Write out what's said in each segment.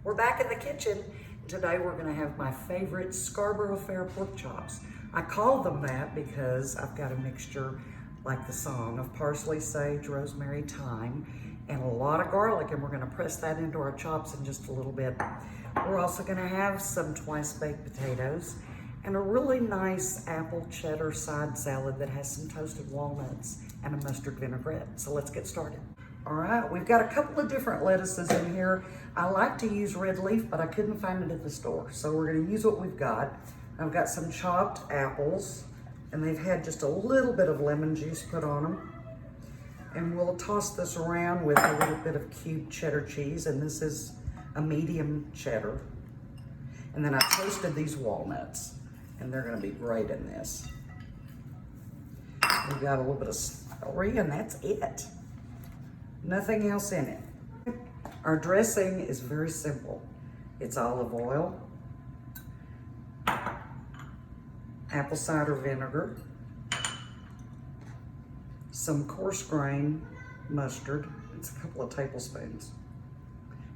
We're back in the kitchen. Today we're gonna have my favorite Scarborough Fair pork chops. I call them that because I've got a mixture, like the song, of parsley, sage, rosemary, thyme, and a lot of garlic, and we're gonna press that into our chops in just a little bit. We're also gonna have some twice baked potatoes and a really nice apple cheddar side salad that has some toasted walnuts and a mustard vinaigrette. So let's get started. All right, we've got a couple of different lettuces in here. I like to use red leaf, but I couldn't find it at the store. So we're gonna use what we've got. I've got some chopped apples, and they've had just a little bit of lemon juice put on them. And we'll toss this around with a little bit of cubed cheddar cheese, and this is a medium cheddar. And then I toasted these walnuts, and they're gonna be great in this. We've got a little bit of celery, and that's it. Nothing else in it. Our dressing is very simple. It's olive oil, apple cider vinegar, some coarse grain mustard. It's a couple of tablespoons.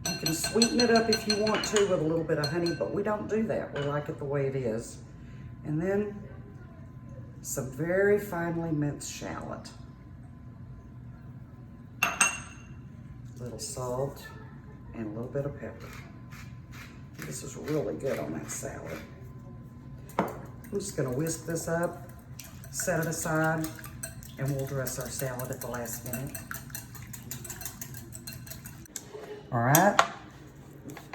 You can sweeten it up if you want to with a little bit of honey, but we don't do that. We like it the way it is. And then some very finely minced shallot. A little salt and a little bit of pepper. This is really good on that salad. I'm just gonna whisk this up, set it aside, and we'll dress our salad at the last minute. All right,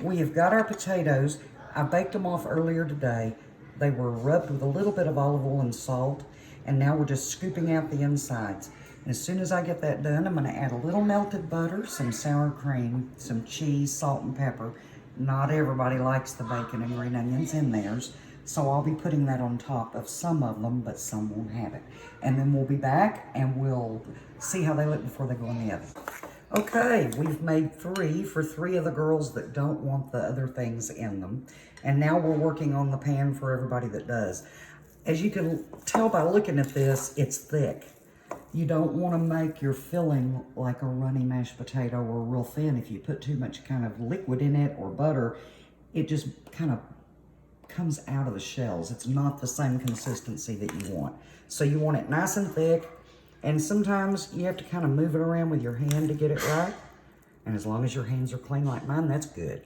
we have got our potatoes. I baked them off earlier today. They were rubbed with a little bit of olive oil and salt, and now we're just scooping out the insides. And as soon as I get that done, I'm gonna add a little melted butter, some sour cream, some cheese, salt, and pepper. Not everybody likes the bacon and green onions in theirs, so I'll be putting that on top of some of them, but some won't have it. And then we'll be back and we'll see how they look before they go in the oven. Okay, we've made 3 for 3 of the girls that don't want the other things in them. And now we're working on the pan for everybody that does. As you can tell by looking at this, it's thick. You don't want to make your filling like a runny mashed potato or real thin. If you put too much kind of liquid in it or butter, it just kind of comes out of the shells. It's not the same consistency that you want. So you want it nice and thick, and sometimes you have to kind of move it around with your hand to get it right. And as long as your hands are clean like mine, that's good.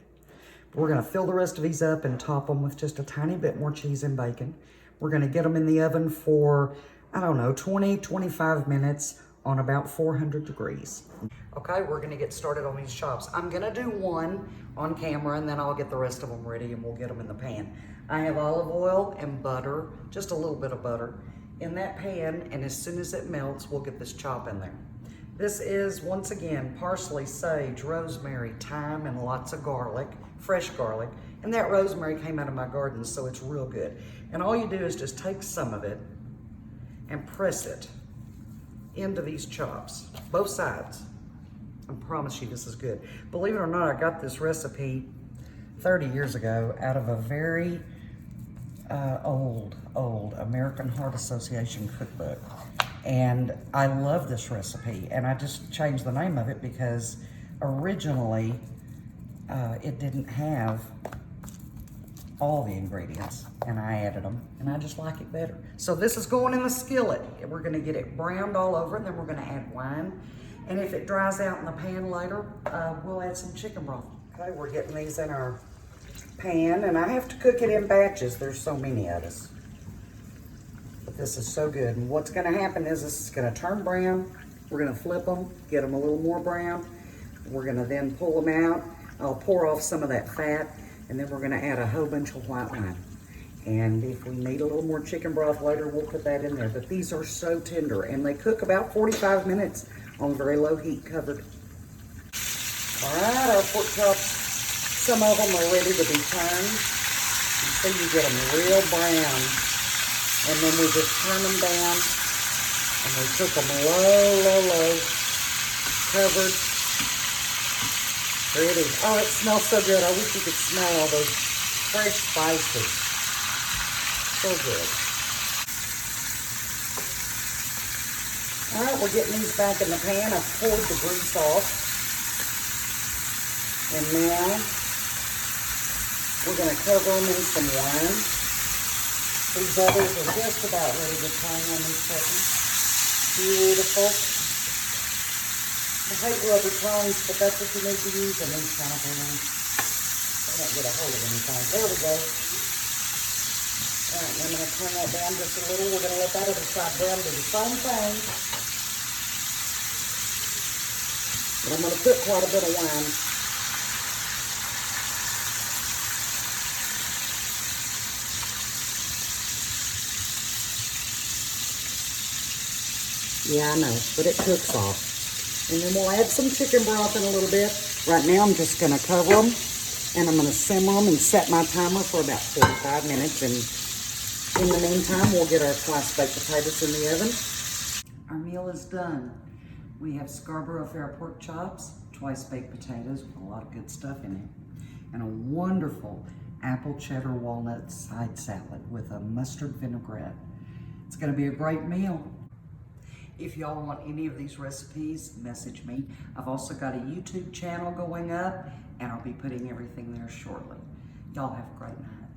We're gonna fill the rest of these up and top them with just a tiny bit more cheese and bacon. We're gonna get them in the oven for, I don't know, 20, 25 minutes on about 400 degrees. Okay, we're gonna get started on these chops. I'm gonna do one on camera, and then I'll get the rest of them ready and we'll get them in the pan. I have olive oil and butter, just a little bit of butter, in that pan, and as soon as it melts, we'll get this chop in there. This is, once again, parsley, sage, rosemary, thyme, and lots of garlic, fresh garlic. And that rosemary came out of my garden, so it's real good. And all you do is just take some of it and press it into these chops, both sides. I promise you this is good. Believe it or not, I got this recipe 30 years ago out of a very old American Heart Association cookbook. And I love this recipe, and I just changed the name of it because originally it didn't have all the ingredients, and I added them, and I just like it better. So this is going in the skillet. We're gonna get it browned all over, and then we're gonna add wine. And if it dries out in the pan later, we'll add some chicken broth. Okay, we're getting these in our pan, and I have to cook it in batches. There's so many of us. But this is so good. And what's gonna happen is this is gonna turn brown. We're gonna flip them, get them a little more brown. We're gonna then pull them out. I'll pour off some of that fat, and then we're gonna add a whole bunch of white wine. And if we need a little more chicken broth later, we'll put that in there. But these are so tender, and they cook about 45 minutes on very low heat, covered. All right, our pork chops, some of them are ready to be turned. You see, you get them real brown. And then we just turn them down, and we cook them low, covered. Pretty. Oh, it smells so good. I wish you could smell all those fresh spices. So good. All right, we're getting these back in the pan. I've poured the grease off. And now We're going to cover them in some wine. These others are just about ready to turn on in a second. Beautiful. I hate rubber tongs, but that's what you need to use in these kind of things. I don't get a hold of anything. There we go. All right, I'm going to turn that down just a little. We're going to let that other side down, do the same thing. But I'm going to put quite a bit of wine. Yeah, I know, but it cooks off. And then we'll add some chicken broth in a little bit. Right now, I'm just going to cover them, and I'm going to simmer them and set my timer for about 45 minutes. And in the meantime, we'll get our twice baked potatoes in the oven. Our meal is done. We have Scarborough Fair pork chops, twice baked potatoes with a lot of good stuff in it, and a wonderful apple cheddar walnut side salad with a mustard vinaigrette. It's going to be a great meal. If y'all want any of these recipes, message me. I've also got a YouTube channel going up, and I'll be putting everything there shortly. Y'all have a great night.